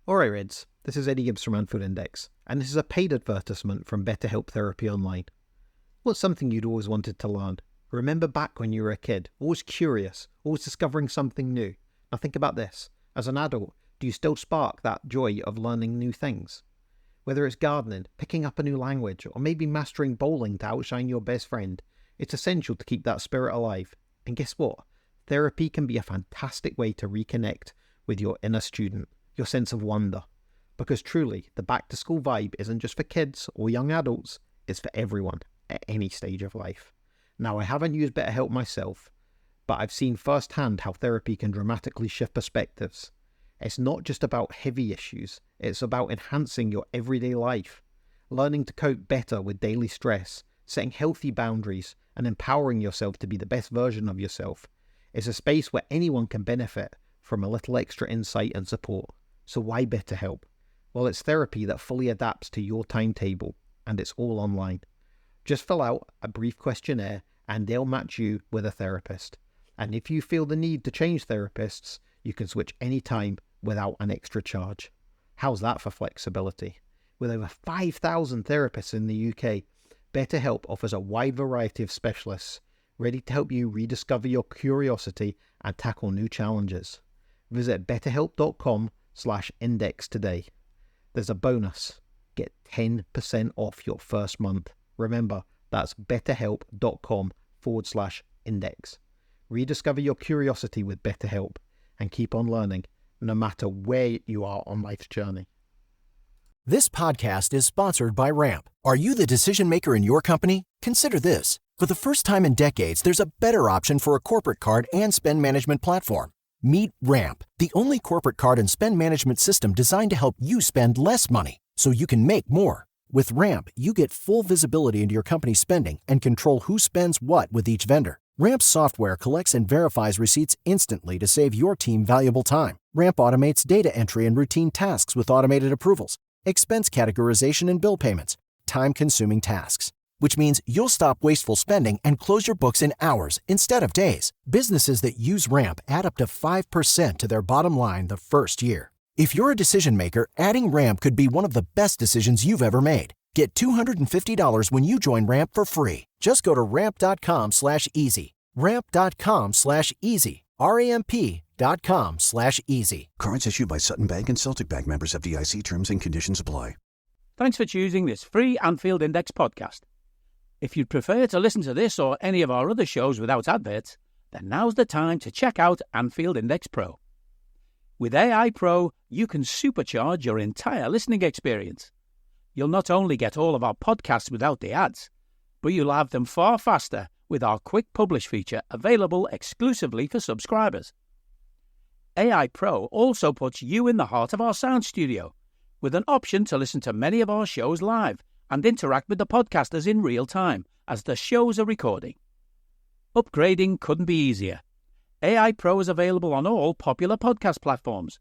Alright Reds, this is Eddie Gibbs from Anfield Index, and this is a paid advertisement from BetterHelp Therapy Online. What's something you'd always wanted to learn? Remember back when you were a kid, always curious, always discovering something new. Now think about this, as an adult, do you still spark that joy of learning new things? Whether it's gardening, picking up a new language, or maybe mastering bowling to outshine your best friend, it's essential to keep that spirit alive. And guess what? Therapy can be a fantastic way to reconnect with your inner student, your sense of wonder. Because truly, the back-to-school vibe isn't just for kids or young adults, it's for everyone at any stage of life. Now, I haven't used BetterHelp myself, but I've seen firsthand how therapy can dramatically shift perspectives. It's not just about heavy issues, it's about enhancing your everyday life, learning to cope better with daily stress, setting healthy boundaries, and empowering yourself to be the best version of yourself. It's a space where anyone can benefit from a little extra insight and support. So why BetterHelp? Well, it's therapy that fully adapts to your timetable, and it's all online. Just fill out a brief questionnaire and they'll match you with a therapist. And if you feel the need to change therapists, you can switch anytime without an extra charge. How's that for flexibility? With over 5,000 therapists in the UK, BetterHelp offers a wide variety of specialists ready to help you rediscover your curiosity and tackle new challenges. Visit betterhelp.com/index today. There's a bonus. Get 10% off your first month. Remember, that's betterhelp.com/index. Rediscover your curiosity with BetterHelp and keep on learning no matter where you are on life's journey. This podcast is sponsored by Ramp. Are you the decision maker in your company? Consider this. For the first time in decades, there's a better option for a corporate card and spend management platform. Meet Ramp, the only corporate card and spend management system designed to help you spend less money so you can make more. With Ramp, you get full visibility into your company's spending and control who spends what with each vendor. Ramp's software collects and verifies receipts instantly to save your team valuable time. Ramp automates data entry and routine tasks with automated approvals, expense categorization and bill payments, time-consuming tasks. Which means you'll stop wasteful spending and close your books in hours instead of days. Businesses that use Ramp add up to 5% to their bottom line the first year. If you're a decision maker, adding Ramp could be one of the best decisions you've ever made. Get $250 when you join Ramp for free. Just go to ramp.com/easy. Ramp.com/easy. RAMP.com/easy. Cards issued by Sutton Bank and Celtic Bank, members FDIC. Terms and conditions apply. Thanks for choosing this free Anfield Index podcast. If you'd prefer to listen to this or any of our other shows without adverts, then now's the time to check out Anfield Index Pro. With AI Pro, you can supercharge your entire listening experience. You'll not only get all of our podcasts without the ads, but you'll have them far faster with our Quick Publish feature available exclusively for subscribers. AI Pro also puts you in the heart of our sound studio, with an option to listen to many of our shows live and interact with the podcasters in real time as the shows are recording. Upgrading couldn't be easier. AI Pro is available on all popular podcast platforms.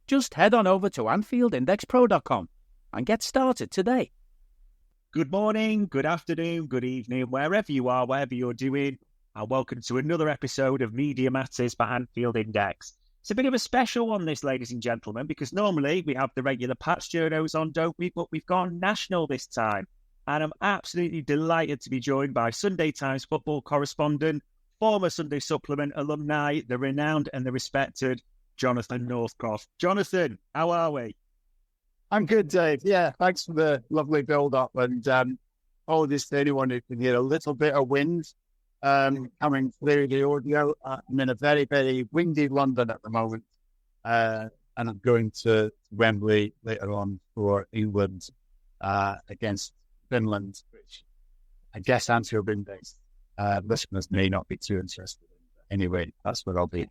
Just head on over to AnfieldIndexPro.com and get started today. Good morning, good afternoon, good evening, wherever you are, whatever you're doing, and welcome to another episode of Media Matters by Anfield Index. It's a bit of a special one, this, ladies and gentlemen, because normally we have the regular patch journos on, don't we? But we've gone national this time. And I'm absolutely delighted to be joined by Sunday Times football correspondent, former Sunday Supplement alumni, the renowned and the respected Jonathan Northcroft. Jonathan, how are we? I'm good, Dave. Yeah, thanks for the lovely build-up. And just to anyone who can hear a little bit of wind coming through the audio. I'm in a very, very windy London at the moment. And I'm going to Wembley later on for England against Finland, which I guess Anfield Index listeners may not be too interested in. But anyway, that's where I'll be.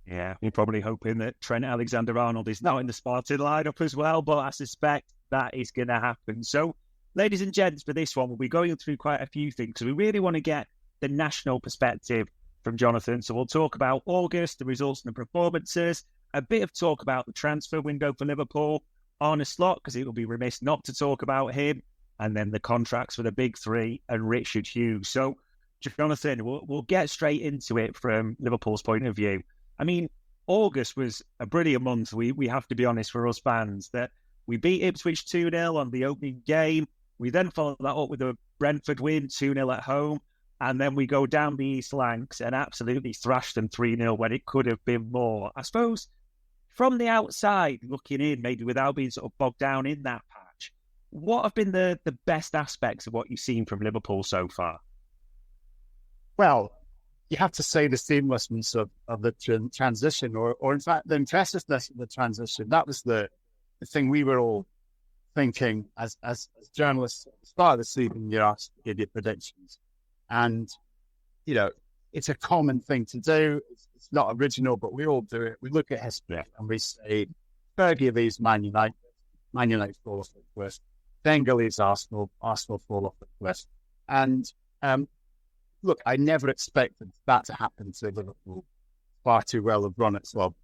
Yeah, we're probably hoping that Trent Alexander-Arnold is not in the starting lineup as well, but I suspect that is going to happen. So, ladies and gents, for this one, we'll be going through quite a few things. So we really want to get the national perspective from Jonathan. So we'll talk about August, the results and the performances, a bit of talk about the transfer window for Liverpool, Arne Slot, because it will be remiss not to talk about him, and then the contracts for the big three and Richard Hughes. So, Jonathan, we'll get straight into it from Liverpool's point of view. I mean, August was a brilliant month. We have to be honest for us fans that we beat Ipswich 2-0 on the opening game. We then followed that up with a Brentford win 2-0 at home. And then we go down the East Lancs and absolutely thrash them 3-0 when it could have been more. I suppose from the outside looking in, maybe without being sort of bogged down in that patch, what have been the best aspects of what you've seen from Liverpool so far? Well, you have to say the seamlessness of the transition, or in fact, the impressiveness of the transition. That was the thing we were all thinking as journalists at the start of the season. You asked idiot predictions. And, you know, it's a common thing to do. It's not original, but we all do it. We look at history and we say, Fergie leaves Man United fall off the cliff. Wenger leaves Arsenal fall off the cliff. And look, I never expected that to happen to Liverpool. Far too well have run its club,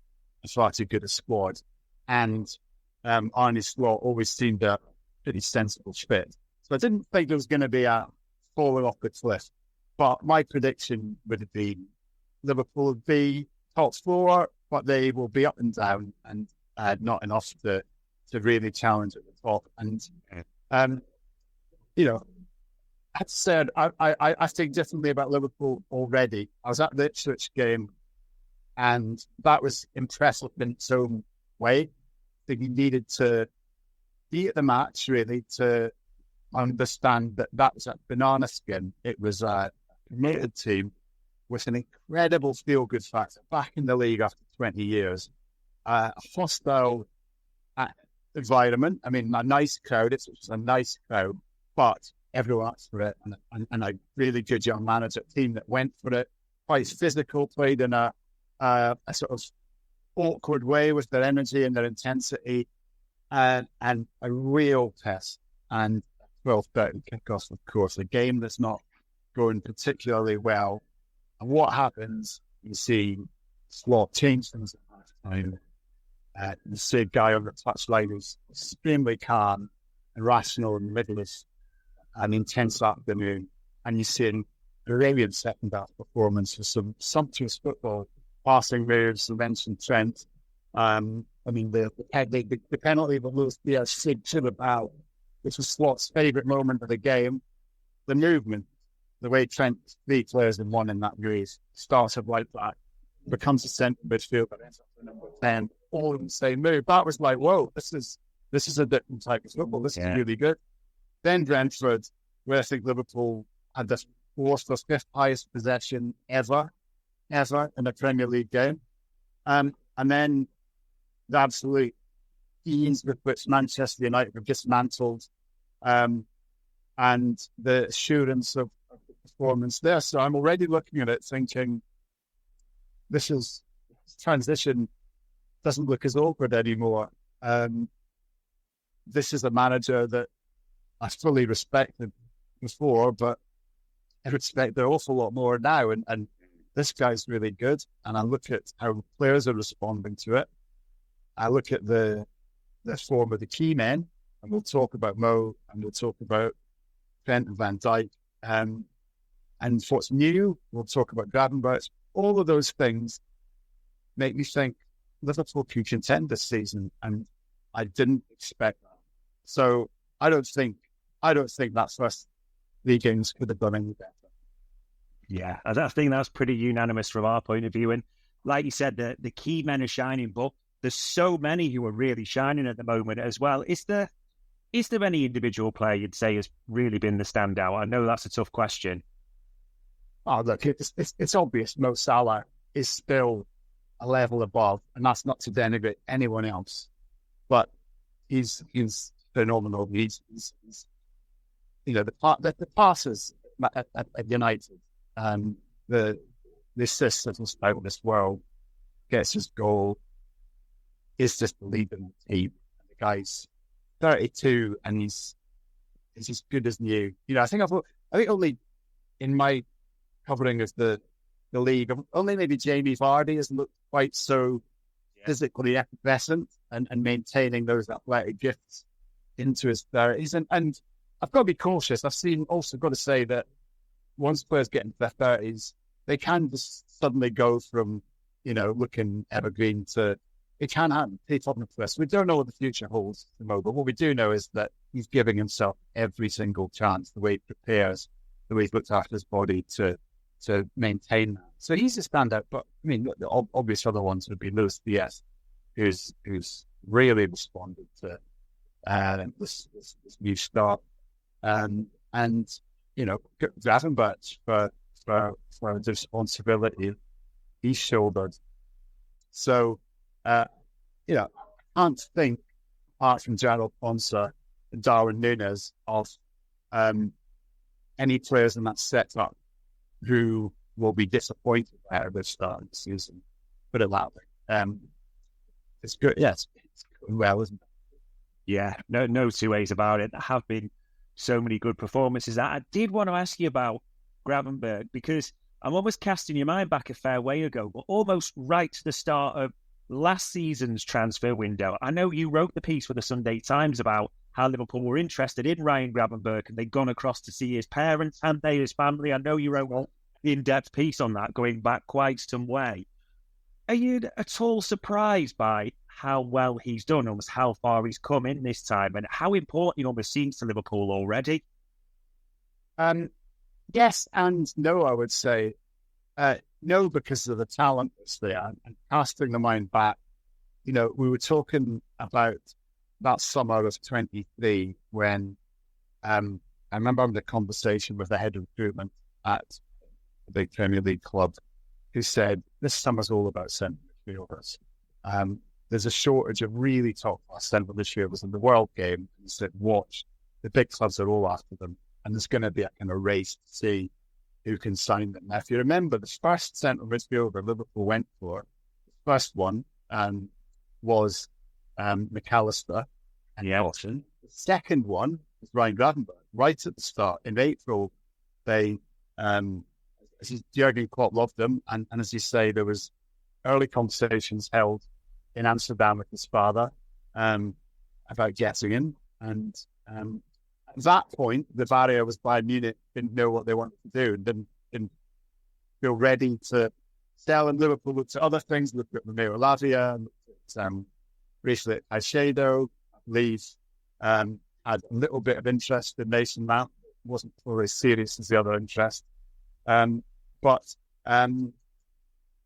far too good a squad. And Arne Slot always seemed a pretty sensible fit. So I didn't think there was going to be a falling off the cliff. But my prediction would have been Liverpool would be top four, but they will be up and down and not enough to really challenge at the top. And, you know, that said, I think differently about Liverpool already. I was at the Ipswich game and that was impressive in its own way. I think you needed to be at the match really to understand that was a banana skin. It was a committed team with an incredible feel-good factor back in the league after 20 years. A hostile environment. I mean, a nice crowd. It's a nice crowd, but everyone asked for it. And a really good young manager team that went for it. Quite physical, played in a sort of awkward way with their energy and their intensity, and a real test. And 12:30 kickoff, of course, a game that's not going particularly well. And what happens? You see Slot change things at half time. You see a guy on the touchline who's extremely calm and rational in the middle of an intense afternoon. And you see a brilliant second half performance with some sumptuous football, passing moves. You mentioned Trent. I mean, the penalty that Lewis Diaz should have out, which was Slot's favourite moment of the game. The movement, the way Trent, 3 players in one in that race, starts up like that, becomes a centre midfielder, ends up at number 10, all in the same move. That was like, whoa, this is a different type of football. This is really good. Then Brentford, where I think Liverpool had the 4th or 5th highest possession ever in a Premier League game. And then the absolute ease with which Manchester United were dismantled, and the assurance of the performance there. So I'm already looking at it thinking, this transition doesn't look as awkward anymore. This is a manager that I fully respected before, but I respect an awful lot more now. And this guy's really good. And I look at how players are responding to it. I look at the form of the key men, and we'll talk about Mo, and we'll talk about Trent and Van Dijk. And what's new, we'll talk about Gravenberch. All of those things make me think Liverpool can contend this season, and I didn't expect that. So I don't think that first league games could have done any better. Yeah, I think that's pretty unanimous from our point of view. And like you said, the key men are shining, but there's so many who are really shining at the moment as well. Is there any individual player you'd say has really been the standout? I know that's a tough question. Oh, look, it's obvious Mo Salah is still a level above, and that's not to denigrate anyone else, but he's phenomenal. He's the passes at United, the assists that was out of this world, gets his goal, is just leading the team. The guy's 32 and he's as good as new. You know, I think only in my covering of the league, only maybe Jamie Vardy has looked quite so physically effervescent and maintaining those athletic gifts into his 30s. And I've got to be cautious. I've also got to say that once players get into their 30s, they can just suddenly go from looking evergreen to, it can happen. It's on the twist. We don't know what the future holds at the moment, but what we do know is that he's giving himself every single chance, the way he prepares, the way he's looked after his body to maintain that. So he's a standout, but I mean, the obvious other ones would be Lewis Diaz, who's really responded to this new start, and Gravenberch for the responsibility he's shouldered. So, I can't think, apart from Gerald Ponce and Darwin Núñez, of any players in that setup who will be disappointed by how they've started the season. Put it that way. It's good. Yeah, it's going well, isn't it? Yeah, no two ways about it. There have been so many good performances. I did want to ask you about Gravenberch, because I'm almost casting your mind back a fair way ago, but almost right to the start of last season's transfer window. I know you wrote the piece for the Sunday Times about how Liverpool were interested in Ryan Gravenberch, and they'd gone across to see his parents and his family. I know you wrote an in-depth piece on that, going back quite some way. Are you at all surprised by how well he's done, almost how far he's come in this time, and how important he almost seems to Liverpool already? Yes and no, I would say. No, because of the talent that's there. And casting the mind back, we were talking about that summer of 23 when I remember having a conversation with the head of recruitment at a big Premier League club who said, this summer's all about centre midfielders. There's a shortage of really top-class centre midfielders in the World game. He said, watch, the big clubs are all after them, and there's going to be a kind of race to see who can sign them. Now, if you remember, the first centre midfielder Liverpool went for, the first one was McAllister and Nelson. The second one was Ryan Gravenberch. Right at the start, in April, they, Jurgen Klopp loved them, and as you say, there was early conversations held in Amsterdam with his father about getting him, and at that point, the barrier was Bayern Munich didn't know what they wanted to do, and didn't feel ready to sell. And Liverpool looked at other things, looked at Romeo Lavia, looked at recently at Caicedo, I believe, had a little bit of interest in Mason Mount. It wasn't fully as serious as the other interest, but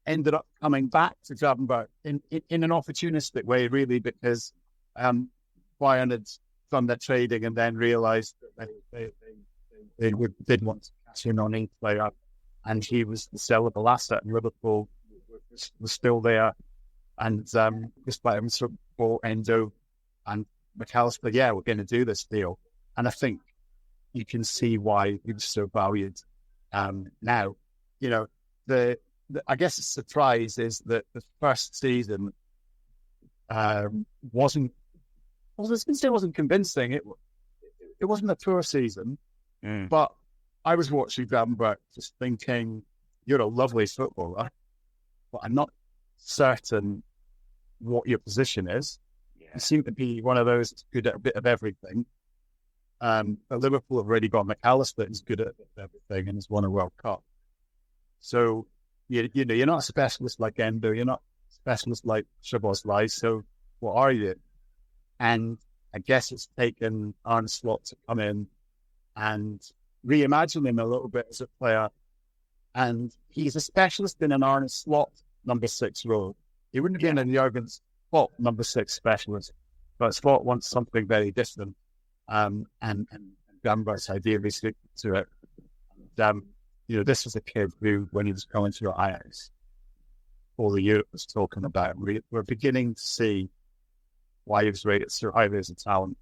ended up coming back to Gravenberch in an opportunistic way, really, because Bayern had done their trading and then realised that they did want to cash in on each player, and he was the sellable asset, and Liverpool was still there, and despite him sort of bought Endo and McAllister, we're going to do this deal, and I think you can see why he was so valued. Now, I guess the surprise is that the first season wasn't convincing. It wasn't a poor season, but I was watching Gravenberch just thinking, you're a lovely footballer, but I'm not certain what your position is. You seem to be one of those that's good at a bit of everything. But Liverpool have already got McAllister who's good at a bit of everything and has won a World Cup. So, you're not a specialist like Endo, you're not a specialist like Szoboszlai, so what are you? And I guess it's taken Arne Slot to come in and reimagine him a little bit as a player. And he's a specialist in an Arne Slot number 6 role. He wouldn't have been in Jurgen Klopp number 6 specialist, but Slot wants something very different. And Gravenberch's idea is to it. And, this was a kid who, when he was coming through Ajax, all the Europe was talking about. We're beginning to see why he was rated so highly as a talent.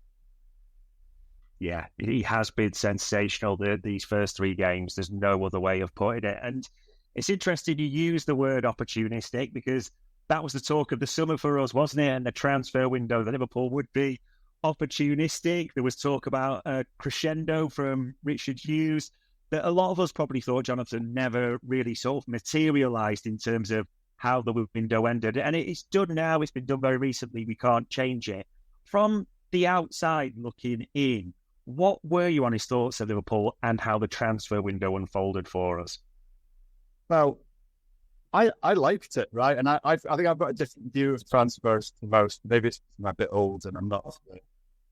Yeah, he has been sensational these first 3 games. There's no other way of putting it. And it's interesting you use the word opportunistic, because that was the talk of the summer for us, wasn't it? And the transfer window, that Liverpool would be opportunistic. There was talk about a crescendo from Richard Hughes that a lot of us probably thought, Jonathan, never really sort of materialised in terms of how the window ended. And it's done now. It's been done very recently. We can't change it. From the outside looking in, what were your honest thoughts of Liverpool and how the transfer window unfolded for us? Well, I liked it, right? And I think I've got a different view of transfers to most. Maybe it's I'm a bit old and I'm not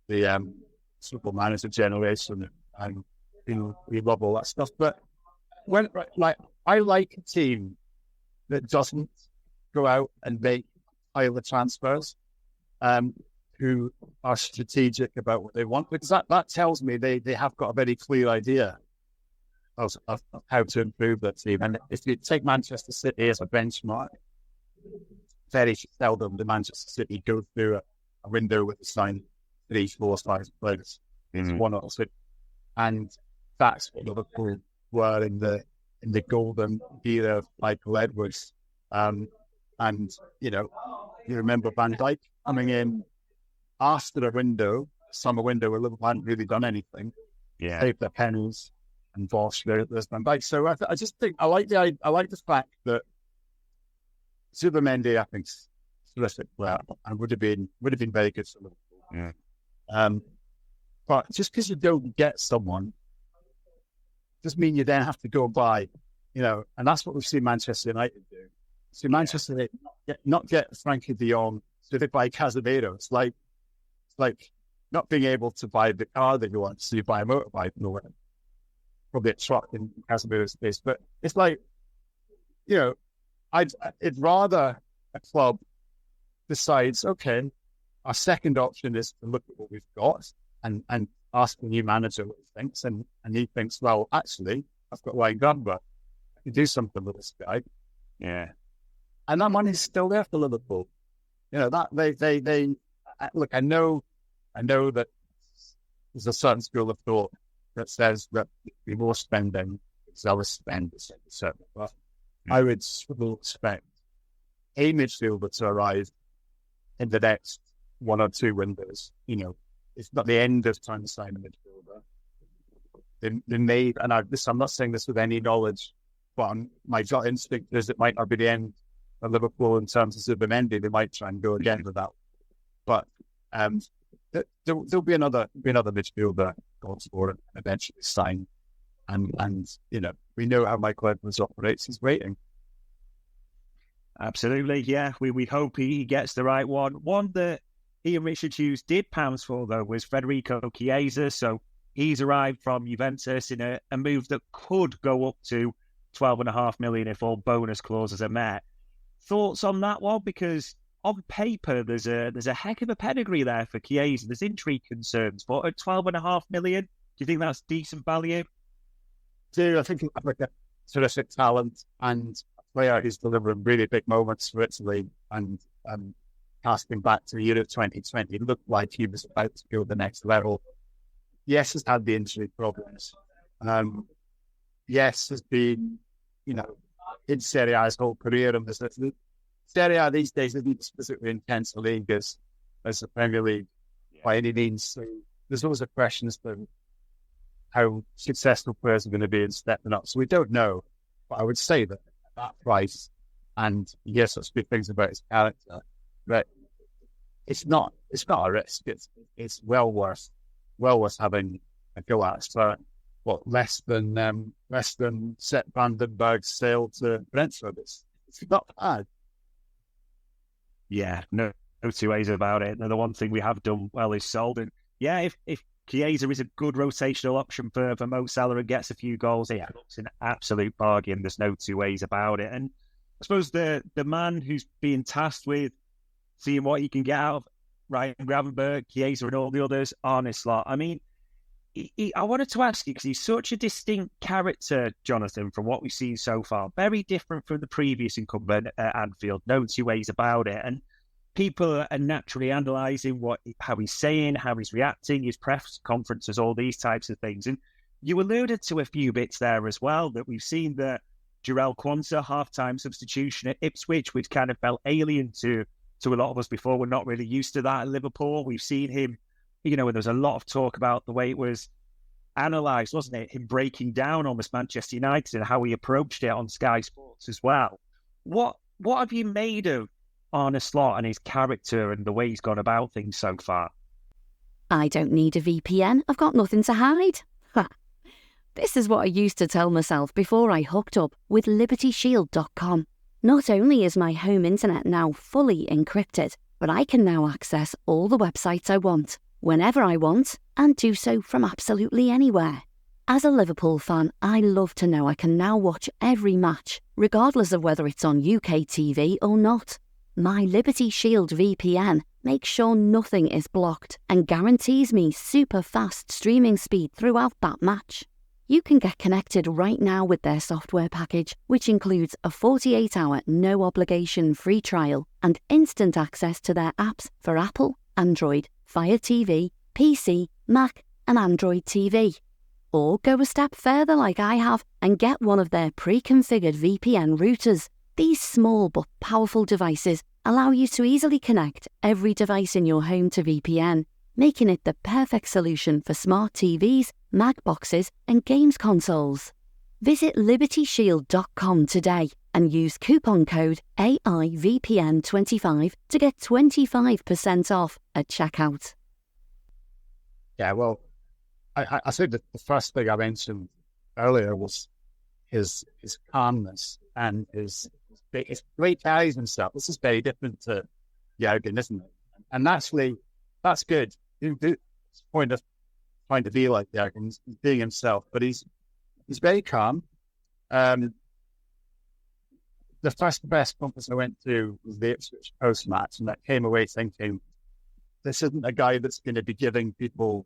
the football manager generation, and we love all that stuff. But I like a team that doesn't go out and make pile of transfers, who are strategic about what they want, because that tells me they have got a very clear idea of how to improve their team. And if you take Manchester City as a benchmark, very seldom the Manchester City go through a window with a sign 3, 4, 5 players. It's one or two. And that's what Liverpool were in the golden era of Michael Edwards. And you remember Van Dijk coming in after a summer window where Liverpool hadn't really done anything. Yeah. Saved their pennies and Bosch, there's Van Dijk. So I just think I like the fact that Zubimendi, I think, is terrific player and would have been very good for Liverpool. Yeah. But just because you don't get someone doesn't mean you then have to go and buy, and that's what we've seen Manchester United do. So Manchester United not get Frankie de Jong, so they buy Casemiro. It's like not being able to buy the car that you want, so you buy a motorbike or probably a truck in Casemiro's space. But it's like, I'd rather a club decides, okay, our second option is to look at what we've got and ask the new manager what he thinks. And he thinks, well, actually, I've got Ryan Granberg. I can do something with this guy. Yeah. And that money's still there for Liverpool. That they look, I know that there's a certain school of thought that says that we more spending, zealous spend, etc. But I would expect a midfielder to arrive in the next 1 or 2 windows. It's not the end of time to sign a midfielder. They may, and I'm not saying this with any knowledge, but my gut instinct is it might not be the end of Liverpool in terms of Zubimendi. They might try and go again with that. But there'll be another midfielder going for it and eventually sign. And we know how Michael Edwards operates. He's waiting. Absolutely, yeah. We hope he gets the right one. One that he and Richard Hughes did pounds for, though, was Federico Chiesa. So he's arrived from Juventus in a move that could go up to 12.5 million if all bonus clauses are met. Thoughts on that one? Because on paper, there's a heck of a pedigree there for Chiesa. There's injury concerns, but at 12.5 million, do you think that's decent value? I think he's like a terrific talent and a player who's delivering really big moments for Italy. And casting back to the Euro 2020, it looked like he was about to go the next level. Yes, he's had the injury problems. Yes, has been, in Serie A's whole career. And Serie A these days isn't specifically intense a league as the Premier League by any means. So there's always a question as to how successful players are going to be in stepping up. So we don't know. But I would say that at that price, and yes, let's speak things about his character, but it's not a risk. It's well worth having a go at. So less than Sepp Vandenberg's sale to Brentford. It's not bad. Yeah, no 2 ways about it. And the one thing we have done well is sold. And yeah, if Chiesa is a good rotational option for Mo Salah and gets a few goals, yeah, it's an absolute bargain. There's no 2 ways about it. And I suppose the man who's being tasked with seeing what he can get out of Ryan Gravenberch, Chiesa and all the others, Arne Slot. I mean, I wanted to ask you, because he's such a distinct character, Jonathan, from what we've seen so far. Very different from the previous incumbent at Anfield. No 2 ways about it. And people are naturally analysing how he's saying, how he's reacting, his press conferences, all these types of things. And you alluded to a few bits there as well, that we've seen the Jarell Quansah half-time substitution at Ipswich, which kind of felt alien to a lot of us before. We're not really used to that at Liverpool. We've seen him, there was a lot of talk about the way it was analysed, wasn't it? Him breaking down almost Manchester United and how he approached it on Sky Sports as well. What have you made of Arne Slot and his character and the way he's gone about things so far? I don't need a VPN. I've got nothing to hide. This is what I used to tell myself before I hooked up with LibertyShield.com. Not only is my home internet now fully encrypted, but I can now access all the websites I want, whenever I want, and do so from absolutely anywhere. As a Liverpool fan, I love to know I can now watch every match, regardless of whether it's on UK TV or not. My Liberty Shield VPN makes sure nothing is blocked and guarantees me super fast streaming speed throughout that match. You can get connected right now with their software package, which includes a 48-hour no-obligation free trial and instant access to their apps for Apple, Android, Fire TV, PC, Mac and Android TV. Or go a step further like I have and get one of their pre-configured VPN routers. These small but powerful devices allow you to easily connect every device in your home to VPN, making it the perfect solution for smart TVs, Mac boxes and games consoles. Visit libertyshield.com today and use coupon code AIVPN25 to get 25% off at checkout. Yeah, well, I think that the first thing I mentioned earlier was his calmness and his great carries himself. This is very different to Jürgen, isn't it? And actually, that's good. It's the point of trying to be like Jürgen. He's being himself, but he's very calm. The first press conference I went to was the Ipswich post-match, and I came away thinking, this isn't a guy that's going to be giving people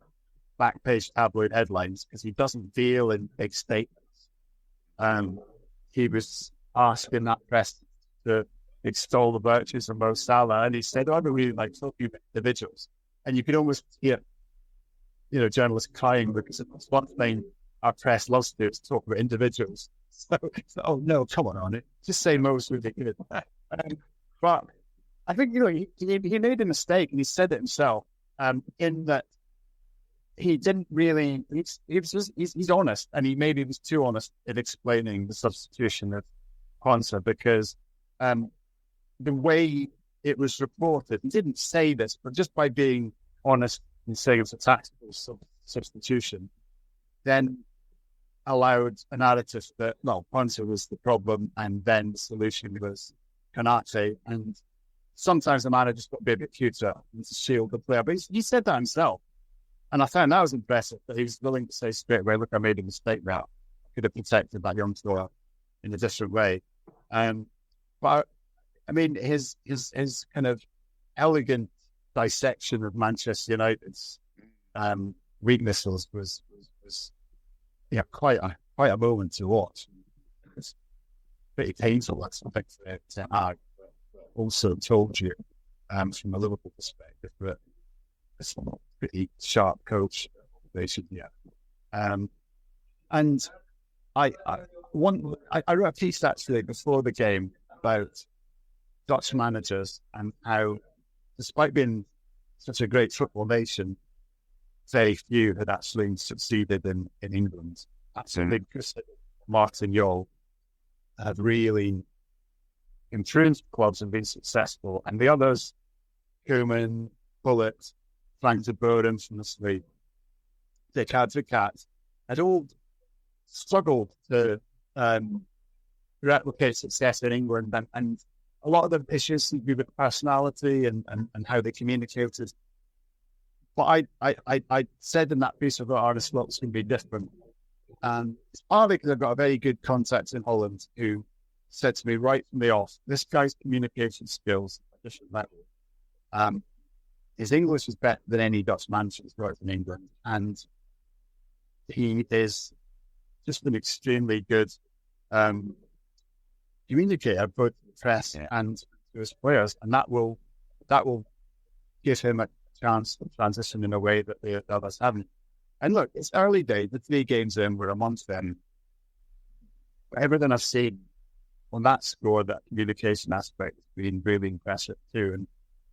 back-page tabloid headlines because he doesn't deal in big statements. He was asked in that press to extol the virtues of Mo Salah, and he said, I really like talking about individuals. And you could almost hear, journalists crying because it's one thing our press loves to do is talk about individuals. So oh no, come on it. Just say Mo's ridiculous. But I think, he made a mistake, and he said it himself, in that he didn't really, he's honest, and he maybe was too honest in explaining the substitution of Quansah, because the way it was reported, he didn't say this, but just by being honest and saying it's a tactical substitution, then allowed a narrative that, Quansah was the problem, and then the solution was Konate, and sometimes the manager's got to be a bit cuter and to shield the player, but he said that himself. And I found that was impressive, that he was willing to say straight away, look, I made a mistake now. I could have protected that youngster in a different way. But I mean, his kind of elegant dissection of Manchester United's weaknesses was quite a moment to watch. It's pretty painful. That's something to add. Also told you from a Liverpool perspective, but it's not pretty sharp coach they should and I wrote a piece actually before the game about Dutch managers and how, despite being such a great football nation, very few had actually succeeded in England. Actually, Martin Jol had really improved clubs and been successful, and the others, Koeman, Bullet, Frank de Boer infamously, Dick Advocaat, had all struggled to replicate success in England, and a lot of the issues seem to be with personality and how they communicated. But I said in that piece of Arne Slot's can be different. And it's partly because I've got a very good contact in Holland who said to me right from the off, this guy's communication skills at a different level. His English is better than any Dutch manager's right in England. And he is just an extremely good communicator, both to the press and to his players. And that will give him a chance to transition in a way that the others haven't. And look, it's early days. The 3 games in, we're a month in. Everything I've seen on that score, that communication aspect has been really impressive too.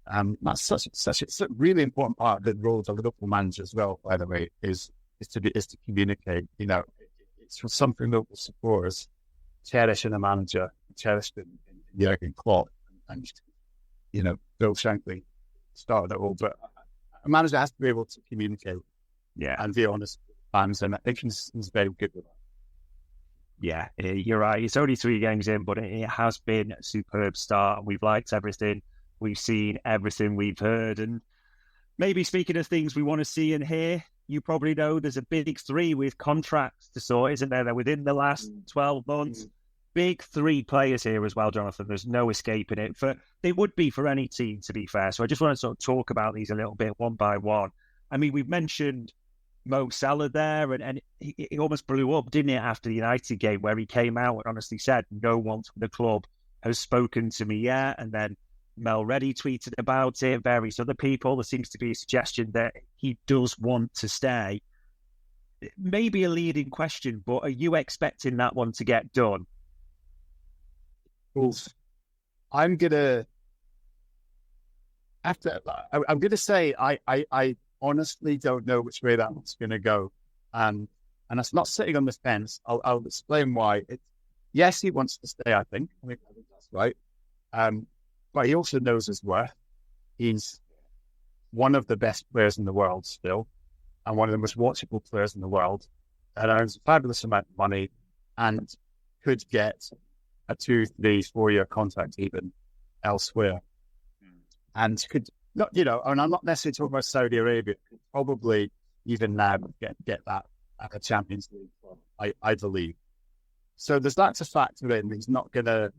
And that's such a really important part of the role of a Liverpool manager as well, by the way, is to communicate. It's something Liverpool supporters cherish in a manager, cherished in Jurgen Klopp, and Bill Shankly started it all. But a manager has to be able to communicate, and be honest with fans, and I think he's very good with that. Yeah, you're right. It's only 3 games in, but it has been a superb start. We've liked everything. We've seen everything we've heard. And maybe speaking of things we want to see and hear, you probably know there's a big 3 with contracts to sort, isn't there? They're within the last 12 months. Big 3 players here as well, Jonathan. There's no escaping it. They would be for any team, to be fair. So I just want to sort of talk about these a little bit one by one. I mean, we've mentioned Mo Salah there, and it almost blew up, didn't it, after the United game, where he came out and honestly said, no one from the club has spoken to me yet. And then Mel Reddy tweeted about it, various other people. There seems to be a suggestion that he does want to stay. Maybe a leading question, but are you expecting that one to get done? I'm gonna say I honestly don't know which way that one's gonna go, and it's not sitting on the fence. I'll explain why. Yes, he wants to stay. I think that's right. But he also knows his worth. He's one of the best players in the world still, and one of the most watchable players in the world, and earns a fabulous amount of money, and could get a 2, 3, 4 year contract even elsewhere, and could not, and I'm not necessarily talking about Saudi Arabia, could probably even now get that at a Champions League club, I believe. So there's that to factor in. He's not gonna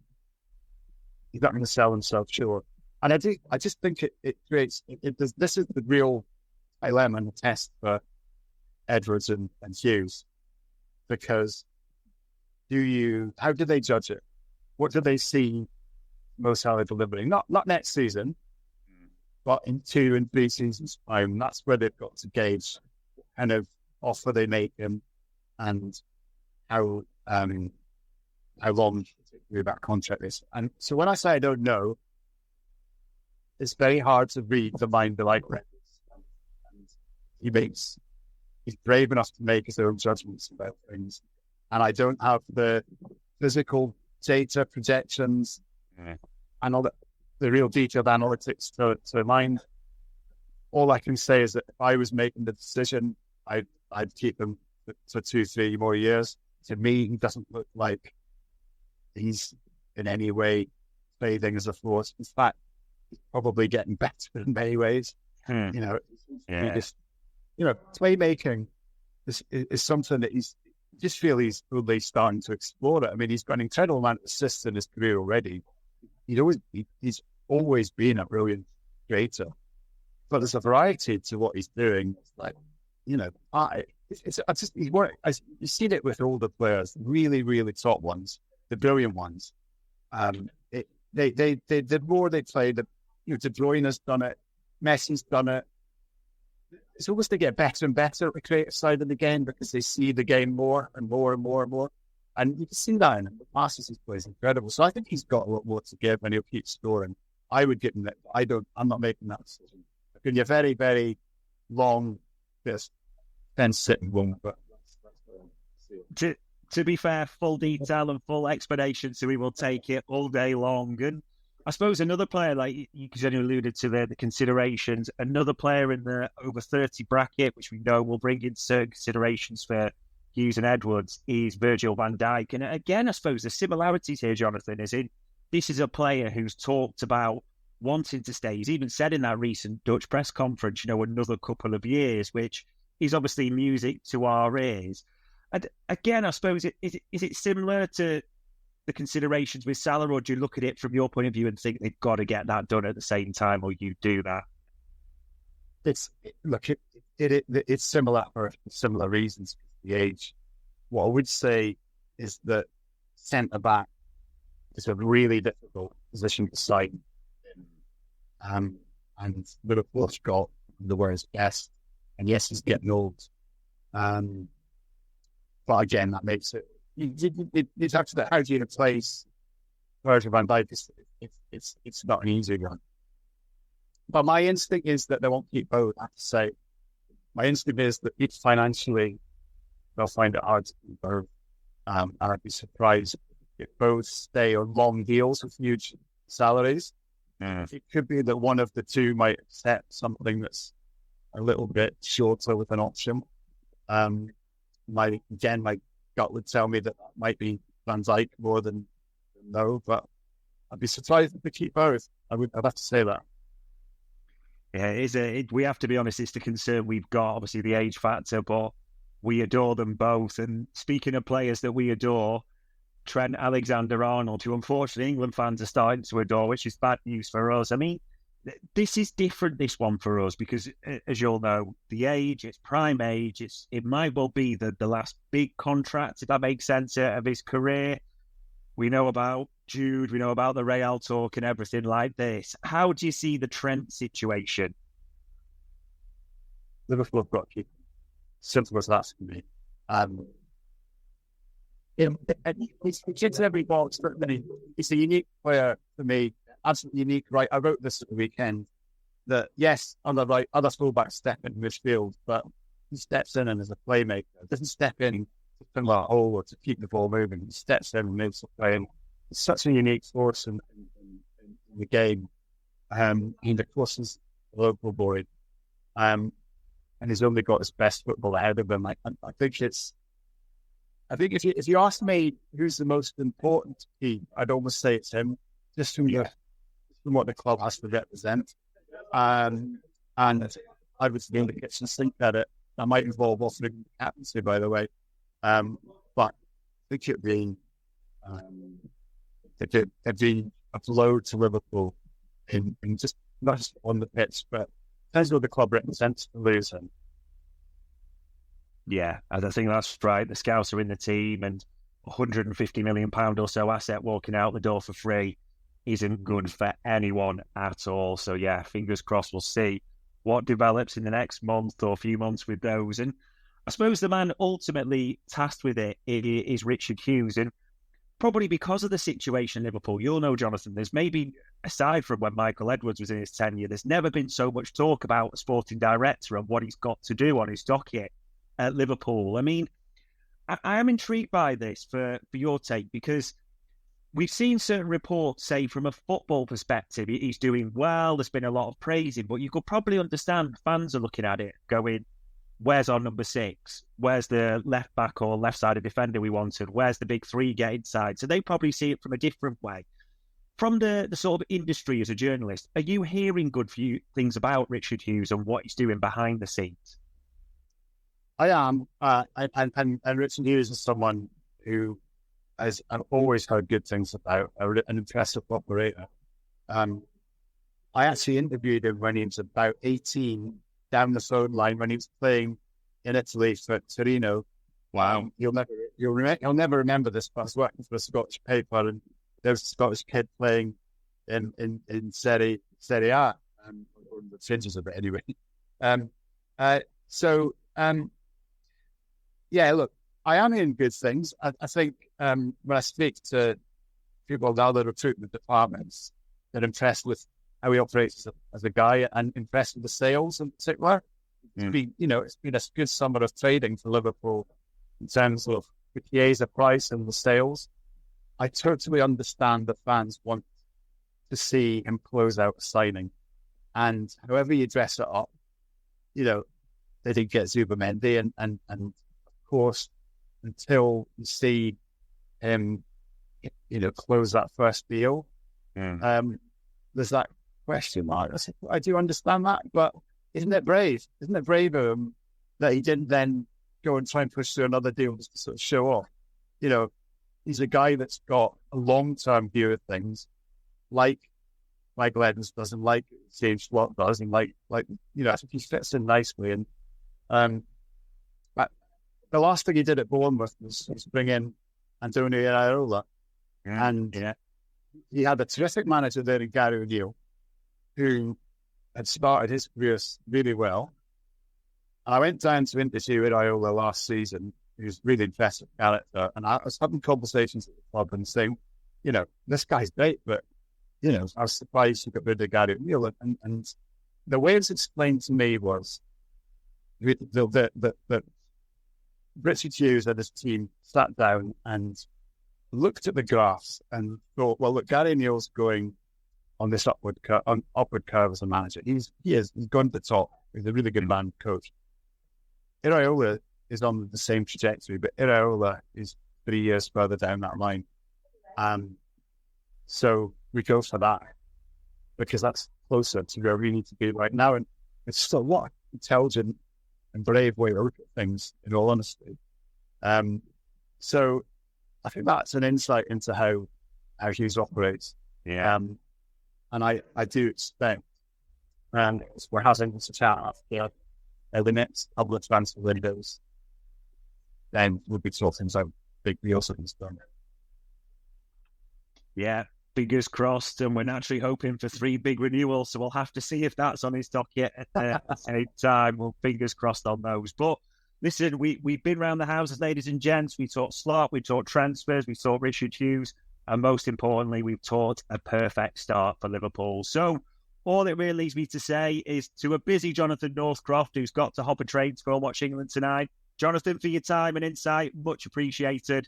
sell himself short, and I just think it creates this is the real dilemma and the test for Edwards and Hughes, because how do they judge it? What do they see Mo Salah delivering? Not next season, but in 2 and 3 seasons' time. That's where they've got to gauge what kind of offer they make him and how long that contract is. And so when I say I don't know, it's very hard to read the mind of like Records. And he's brave enough to make his own judgments about things. And I don't have the physical data projections and all the real detailed analytics to mind. All I can say is that if I was making the decision, I'd keep him for 2, 3 more years. To me, he doesn't look like he's in any way fading as a force. In fact, he's probably getting better in many ways. Playmaking is something that he's only starting to explore it. I mean, he's got an incredible amount of assists in his career already. He's always been a brilliant creator, but there's a variety to what he's doing. It's like, you've seen it with all the players, really, really top ones, the brilliant ones. The more they play, De Bruyne has done it, Messi's done it. It's always they get better and better at the creative side of the game because they see the game more and more and more and more. And you can see that in the passes he plays incredible. So I think he's got a lot more to give and he'll keep scoring. I would give him that. I'm not making that decision. It could be a very, very long, fence sitting one, but that's to be fair, full detail and full explanation, so we will take it all day long. And I suppose another player, like you alluded to the considerations, another player in the over 30 bracket, which we know will bring in certain considerations for Hughes and Edwards, is Virgil van Dijk. And again, I suppose the similarities here, Jonathan, is this is a player who's talked about wanting to stay. He's even said in that recent Dutch press conference, another couple of years, which is obviously music to our ears. And again, I suppose, is it similar to the considerations with Salah, or do you look at it from your point of view and think they've got to get that done at the same time, or you do that? It's similar for similar reasons. The age. What I would say is that centre back is a really difficult position to sign, and Liverpool's got the world's best. And yes, he's getting old, but again, that makes it. It's actually how do you replace Virgil van Dijk? It's not an easy one. But my instinct is that they won't keep both. I have to say, my instinct is that it's financially they'll find it hard to keep both. And I'd be surprised if both stay on long deals with huge salaries. It could be that one of the two might accept something that's a little bit shorter with an option. My gut gut would tell me that might be Van Dijk more than no, but I'd be surprised if they keep both. I'd have to say that. Yeah, we have to be honest, it's the concern we've got, obviously the age factor, but we adore them both. And speaking of players that we adore, Trent Alexander-Arnold, who unfortunately England fans are starting to adore, which is bad news for us. I mean, this is different, this one for us, because as you all know, the age, it's prime age, it might well be the last big contract, if that makes sense, of his career. We know about Jude, we know about the Real talk and everything like this. How do you see the Trent situation? Liverpool have got to keep him. Simple as that for me. He hits every box, but he's a unique player for me. Absolutely unique, right? I wrote this at the weekend that, yes, on the right, other fullbacks step in midfield, but he steps in and is a playmaker. He doesn't step in to fill a hole or to keep the ball moving. He steps in and moves the play. And he's such a unique force in the game. And of course, he's a local boy. And he's only got his best football ahead of him. I think if you ask me who's the most important team, I'd almost say it's him, just from what the club has to represent. And I would be in the kitchen sink at it. That might involve offering captaincy, by the way. But I think it'd be a blow to Liverpool in just not just on the pitch, but depends what the club represents to lose him. Yeah, I think that's right. The scouts are in the team, and £150 million or so asset walking out the door for free isn't good for anyone at all. So yeah, fingers crossed, we'll see what develops in the next month or few months with those. And I suppose the man ultimately tasked with it is Richard Hughes. And probably because of the situation in Liverpool, you'll know, Jonathan, there's maybe, aside from when Michael Edwards was in his tenure, there's never been so much talk about a sporting director and what he's got to do on his docket at Liverpool. I mean, I am intrigued by this for your take, because we've seen certain reports say from a football perspective, he's doing well, there's been a lot of praising, but you could probably understand fans are looking at it going, where's our number 6? Where's the left back or left-sided defender we wanted? Where's the big 3 get inside? So they probably see it from a different way. From the sort of industry as a journalist, are you hearing good things about Richard Hughes and what he's doing behind the scenes? I am. And Richard Hughes is someone who I've always heard good things about, an impressive operator. I actually interviewed him when he was about 18 down the phone line when he was playing in Italy for Torino. Wow. He'll never remember this, but I was working for a Scottish paper, and there was a Scottish kid playing in Serie A, or the fringes of it anyway. Yeah, look, I am hearing good things. I think when I speak to people in other recruitment departments, they're impressed with how he operates as a guy, and impressed with the sales in particular. It's been a good summer of trading for Liverpool in terms of the Chiesa price and the sales. I totally understand that fans want to see him close out a signing, and however you dress it up, they did get Zubimendi, and of course, until you see him, close that first deal, there's that question mark. I do understand that, but isn't it brave? Isn't it brave of him that he didn't then go and try and push through another deal just to sort of show off? He's a guy that's got a long-term view of things, like Michael Edwards doesn't, like James Watt does, and I think he fits in nicely. And the last thing he did at Bournemouth was bring in Antonio Iraola, and he had a terrific manager there in Gary O'Neill, who had started his career really well. And I went down to interview Iraola last season. He was a really impressive character, and I was having conversations at the club and saying, this guy's great, but I was surprised he got rid of Gary O'Neill. And the way it was explained to me was that Richard Hughes and his team sat down and looked at the graphs and thought, well, look, Gary O'Neill's going on this upward curve as a manager. He's gone to the top. He's a really good man coach. Iraola is on the same trajectory, but Iraola is 3 years further down that line. So we go for that because that's closer to where we need to be right now. And it's just a lot of intelligent and brave way to look at things, in all honesty. So I think that's an insight into how Hughes operates. Yeah. And I do expect, and we're having this chat after the next couple of transfer windows, then we'll be talking about big deals and stuff. Yeah, fingers crossed, and we're naturally hoping for 3 big renewals, so we'll have to see if that's on his docket at the same time. Well, fingers crossed on those. But listen, we've been around the houses, ladies and gents. We talked slot, we talked transfers, we talked Richard Hughes, and most importantly, we've talked a perfect start for Liverpool. So all it really leaves me to say is to a busy Jonathan Northcroft, who's got to hop a train to go and watch England tonight. Jonathan, for your time and insight, much appreciated.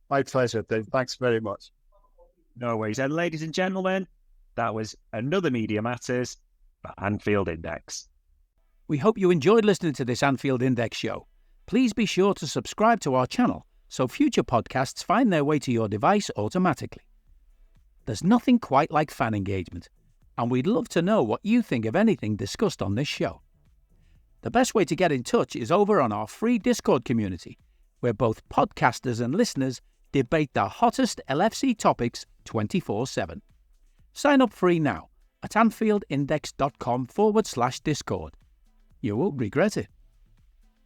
My pleasure, Dave. Thanks very much. No worries. And ladies and gentlemen, that was another Media Matters for Anfield Index. We hope you enjoyed listening to this Anfield Index show. Please be sure to subscribe to our channel so future podcasts find their way to your device automatically. There's nothing quite like fan engagement, and we'd love to know what you think of anything discussed on this show. The best way to get in touch is over on our free Discord community, where both podcasters and listeners debate the hottest LFC topics 24/7. Sign up free now at anfieldindex.com/Discord. You won't regret it.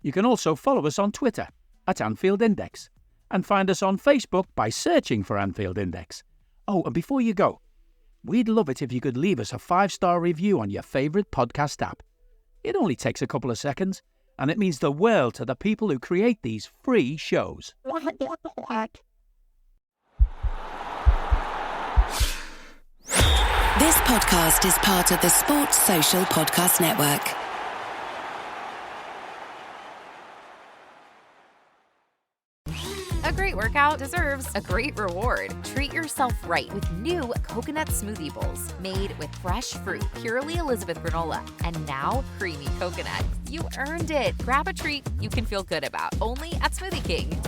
You can also follow us on Twitter at Anfield Index and find us on Facebook by searching for Anfield Index. Oh, and before you go, we'd love it if you could leave us a 5-star review on your favourite podcast app. It only takes a couple of seconds, and it means the world to the people who create these free shows. This podcast is part of the Sports Social Podcast Network. A great workout deserves a great reward. Treat yourself right with new coconut smoothie bowls made with fresh fruit, purely Elizabeth granola, and now creamy coconut. You earned it. Grab a treat you can feel good about, only at Smoothie King.